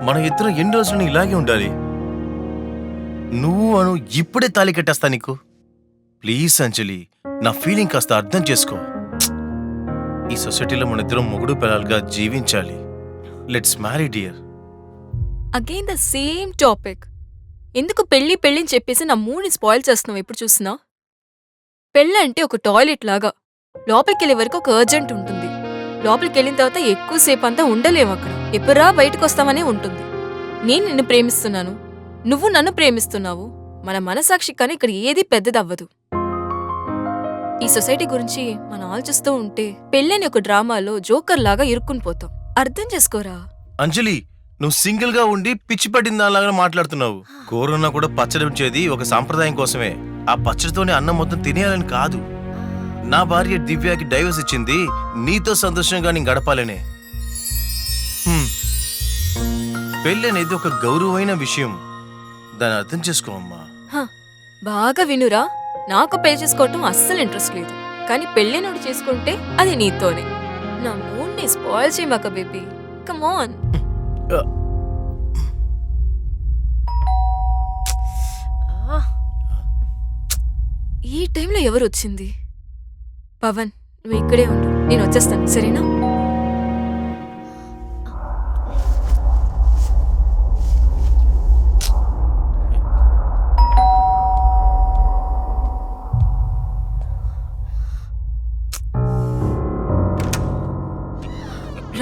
మన ఇద్దరం ఎన్ని రోజులు ఇలాగే ఉండాలి? నువ్వు అను ఇప్పుడే తాళి కట్టేస్తా నీకు. ప్లీజ్ అంజలి, నా ఫీలింగ్ కాస్త అర్థం చేసుకో. ఈ సొసైటీలో మన ఇద్దరం మొగుడు పిల్లలుగా జీవించాలి. Let's marry dear. Again the same topic. ఎందుకు పెళ్ళిని చెప్పేసి నా మూడ్ని స్పాయిల్ చేస్తున్నావు ఎప్పుడు చూసినా? పెళ్ళంటే ఒక టాయిలెట్ లాగా. లోపలికెళ్ళే వరకు ఒక అర్జెంట్ ఉంటుంది. లోపలికెళ్ళిన తర్వాత ఎక్కువసేపు అంతా ఉండలేము అక్కడ. ఎప్పుడా బయటకు వస్తామనే ఉంటుంది. నేను నిన్ను ప్రేమిస్తున్నాను, నువ్వు నన్ను ప్రేమిస్తున్నావు. మన మనసాక్షి కానీ ఇక్కడ ఏది పెద్దదవ్వదు. ఈ సొసైటీ గురించి మనం ఆలోచిస్తూ ఉంటే పెళ్ళని ఒక డ్రామాలో జోకర్ లాగా ఇరుక్కుని పోతాం. అర్థం చేసుకోరా అంజలి. నువ్వు సింగిల్ గా ఉండి పిచ్చి పట్టిన దానిలాగా మాట్లాడుతున్నావు. కూరన్నా కూడా పచ్చడి ఉంచేది ఒక సాంప్రదాయం కోసమే. ఆ పచ్చడితోనే అన్నం మొత్తం తినేయాలని కాదు. నా భార్య దివ్యాకి డైవర్స్ ఇచ్చింది నీతో సంతోషంగా నేను గడపాలనే. పెళ్ళి అనేది ఒక గౌరవమైన విషయం. దాన్ని అర్థం చేసుకో అమ్మా. బాగా వినురా. నాకు పెళ్లి చేసుకోవటం అస్సలు ఇంట్రెస్ట్ లేదు. కానీ పెళ్ళినోడు చేసుకుంటే అది నీతోనే. నా మూడ్ని స్పాయిల్ చేయమాక బేబీ. Come on. ఈ టైంలో ఎవరు వచ్చింది? పవన్, నువ్వు ఇక్కడే ఉండు, నేను వచ్చేస్తాను, సరేనా?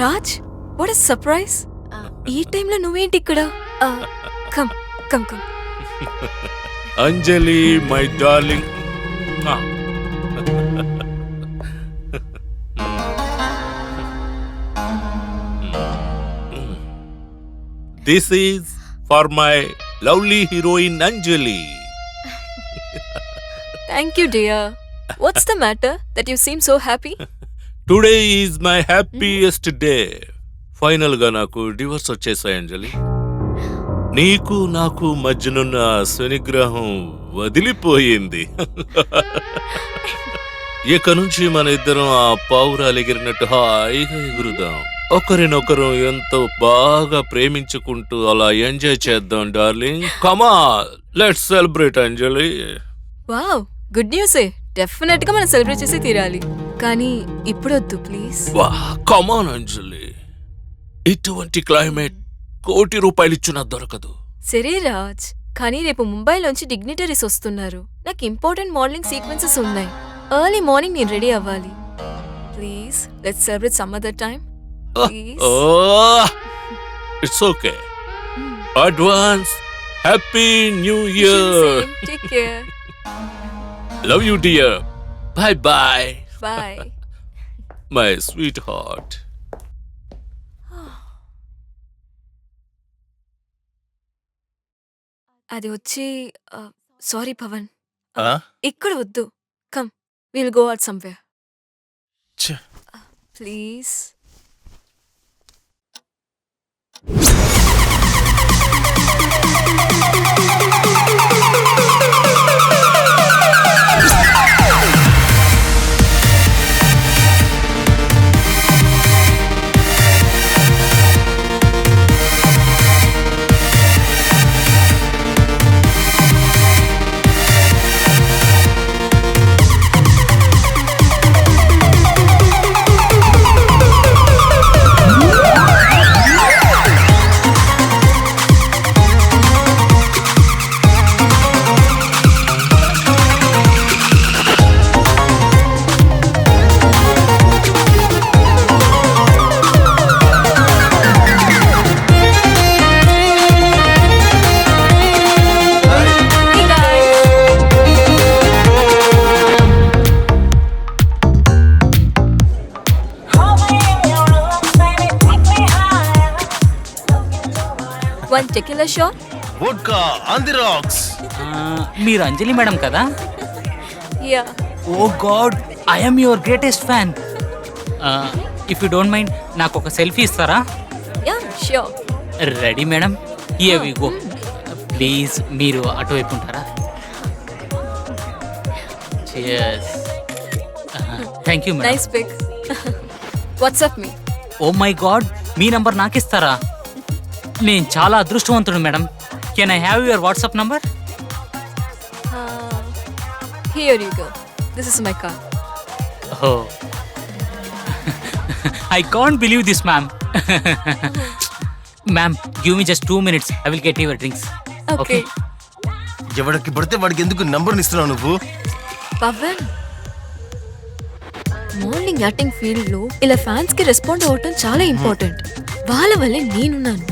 Raj, what a surprise. ఈ టైంలో నువ్వేంటి ఇక్కడ? Come come come. Anjali my darling. This is for my lovely heroine Anjali. Thank you, dear. What's the matter that you seem so happy? Today is my happiest day. Final గా నాకు divorce వచ్చేసాయి అంజలి. నీకు నాకు మధ్యనున్న శనిగ్రహం వదిలిపోయింది. ఇక నుంచి మన ఇద్దరం ఆ పావురాలు ఎగిరినట్టు హాయిగా ఎగురుదాం. ఒకరినొకరు ఎంతో బాగా ప్రేమించుకుంటూ అలా ఎంజాయ్ చేద్దాం darling. Come on, let's celebrate Anjali. Wow, good న్యూసే. డెఫినెట్ గా మనం సెలబ్రేట్ చేసి తీరాలి. కానీ ఇప్పుడు వద్దు ప్లీజ్. వా, కమ్ ఆన్ అంజలి. ఇటువంటి క్లైమేట్ ₹1 కోటి ఇచ్చినా దొరకదు. సరే రాజ్, కానీ రేపు ముంబైలోంచి డిగ్నిటరీస్ వస్తున్నారు. నాకు ఇంపార్టెంట్ మోడలింగ్ సీక్వెన్సెస్ ఉన్నాయి. ఎర్లీ మార్నింగ్ నేను రెడీ అవ్వాలి. Please let's celebrate some other time. It's okay. Advance happy new year. Take care. Love you dear. Bye bye. Bye my sweetheart. అది వచ్చి సారీ పవన్, ఆ? ఇక్కడ వద్దు. Come, will go out somewhere ఛ, please. One tequila shot? Vodka on the rocks. మీరు Anjali madam కదా? Yeah. Oh God, I'm your greatest fan. If you don't mind నాకు ఒక సెల్ఫీ ఇస్తారా? Yeah, sure. Ready madam, here we go. Please మీరు అటువైపు ఉంటారా? Cheers. Thank you madam. Nice pic. What's up, me? Oh my God, మీ number నాకిస్తారా? నేను చాలా అదృష్టవంతుడు madam. Can I have your WhatsApp number? Here you go. This is my car. Oh I can't believe this ma'am. Ma'am give me just 2 minutes. I will get your drinks. Okay. ఎవరికి పడితే వాడికి ఎందుకు number ఇస్తున్నావు నువ్వు? Pawan, morning acting field లో ఇలా fans కి respond అవ్వటం చాలా ఇంపార్టెంట్. వాళ్ళ వల్లే నేనున్నాను.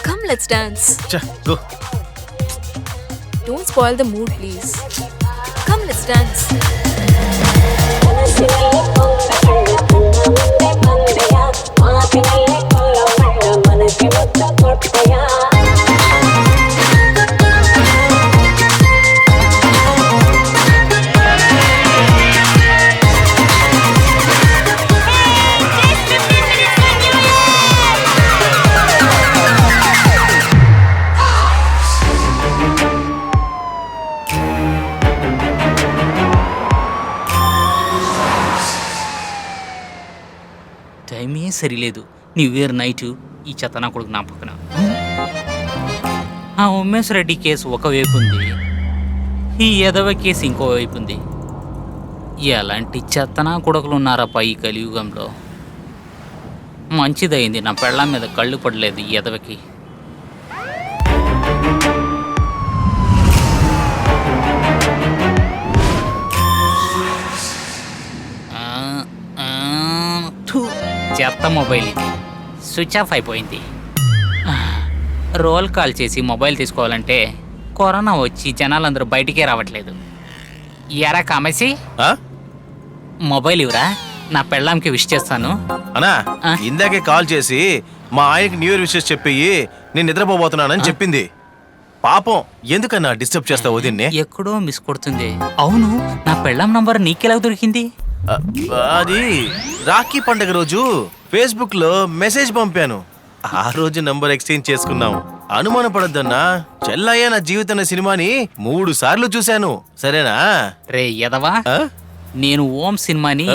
Come let's dance. Go. Don't spoil the mood please. Come let's dance. టైమే సరిలేదు. న్యూ ఇయర్ నైట్ ఈ చెత్తనా కొడుకు నా పక్కన. ఆ ఉమేష్ రెడ్డి కేసు ఒకవైపు ఉంది, ఈ ఎదవ కేసు ఇంకో వైపు ఉంది. ఎలాంటి చెత్తనా కొడుకులు ఉన్నారప్ప ఈ కలియుగంలో. మంచిదైంది నా పెళ్ళాం మీద కళ్ళు పడలేదు ఈ ఎదవకి. చెత్త మొబైల్ ఇది, స్విచ్ ఆఫ్ అయిపోయింది. రోల్ కాల్ చేసి మొబైల్ తీసుకోవాలంటే కరోనా వచ్చి జనాలందరూ బయటికే రావట్లేదు. ఎరా కామేసి మొబైల్ ఇవ్వరా, నా పెళ్ళాంకి విష్ చేస్తాను. అన్నా ఇందాకే కాల్ చేసి మా ఆయనకి న్యూ ఇయర్ విషెస్ చెప్పి నేను నిద్రపోబోతున్నానని చెప్పింది. పాపం ఎందుకన్నా డిస్టర్బ్ చేస్తావు దీన్ని? ఎక్కడో మిస్ కొడుతుంది. అవును, నా పెళ్ళాం నంబర్ నీకెలా దొరికింది? అది రాఖీ పండుగ రోజు ఫేస్బుక్ లో మెసేజ్ పంపాను. ఆ రోజు నంబర్ ఎక్స్చేంజ్ చేసుకున్నాం. అనుమాన పడద్దన్నా, చెల్లయ్య నా జీవితం సినిమాని 3 సార్లు చూశాను. సరేనా? రే ఎదవా, నేను ఓం సినిమాని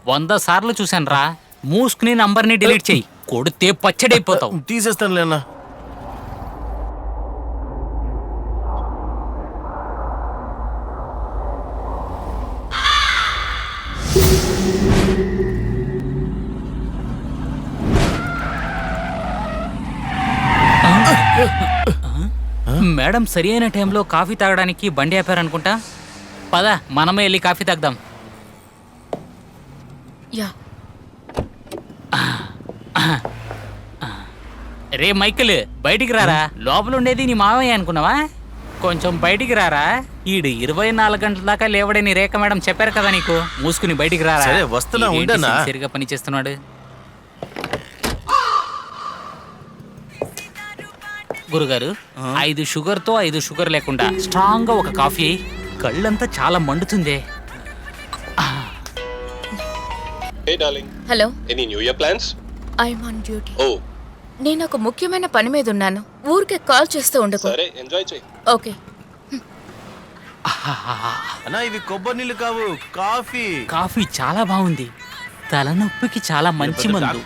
100 సార్లు చూశాను రా. మూసుకుని నంబర్ని డిలీట్ చెయ్యి, కొడితే పచ్చడైపోతావు. తీసేస్తానులే అన్నా. మేడం సరి అయిన టైంలో కాఫీ తాగడానికి బండి ఆపారనుకుంటా. పద మనమే వెళ్ళి కాఫీ తాగుదాం. రే మైకిల్, బయటికి రారా. లోపల ఉండేది నీ మావయ్య అనుకున్నావా? కొంచెం బయటికి రారా. ఈడు 24 గంటల దాకా లేవడని రేఖ మేడం చెప్పారు కదా నీకు. మూసుకుని బయటికి రారా. వస్తున్నా, ఉండనా? సరిగా పని చేస్తున్నాడు. గురుగారు, 5 షుగర్తో 5 షుగర్ లేకుండా స్ట్రాంగ్ గా ఒక కాఫీ. కళ్ళంతా చాలా మండుతుంది. Hey darling. Hello. Any New Year plans? I'm on duty. Oh. నేను ఒక ముఖ్యమైన పని మీద ఉన్నాను. ఊరికే కాల్ చేస్తూ ఉండకు. సరే, ఎంజాయ్ చేయి. ఓకే. అన్నా ఇవి కొబ్బరి నీళ్ళు కావు, కాఫీ. కాఫీ చాలా బాగుంది. తలనొప్పికి చాలా మంచి మందు.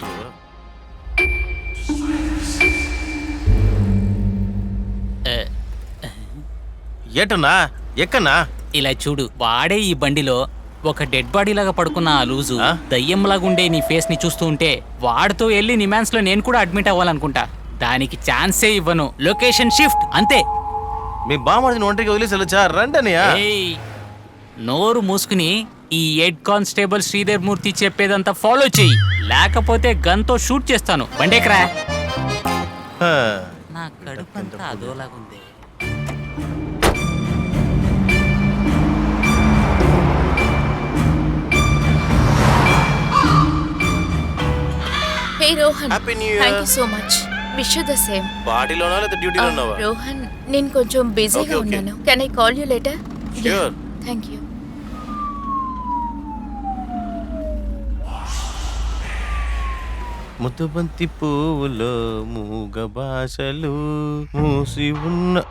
ఏటన్నా ఎక్కన్నా? ఇలా చూడు, వాడే ఈ బండిలో ఒక డెడ్ బాడీ లాగా పడుకున్న ఆ లూజు దయ్యంలాగుండే నీ ఫేస్ ని చూస్తూ ఉంటే వాడితో వెళ్ళి నిమాన్స్ లో నేను కూడా అడ్మిట్ అవ్వాలనుకుంటా. దానికి ఛాన్సే ఇవ్వను. లొకేషన్ షిఫ్ట్ అంతే. మీ బామ్మడిని ఒంటరికి వదిలేసి వెళ్ళొచ్చా? రండనియా. నోరు మూసుకుని ఈ హెడ్ కానిస్టేబుల్ శ్రీధర్ మూర్తి చెప్పేదంతా ఫాలో చెయ్యి, లేకపోతే గన్తో షూట్ చేస్తాను. బండేకరా. నా కడుపంతా అదోలాగుంది. Hey Rohan, happy new year. Thank you so much. Wish you the same. పార్టీలోనా లేదా డ్యూటీలో ఉన్నావా? రోహన్, నేను కొంచెం బిజీగా Okay. ఉన్నాను. Can I call you later? Sure. Thank you. ముతుబంతి పువ్వులో మూగ భాషలు మూసి ఉన్న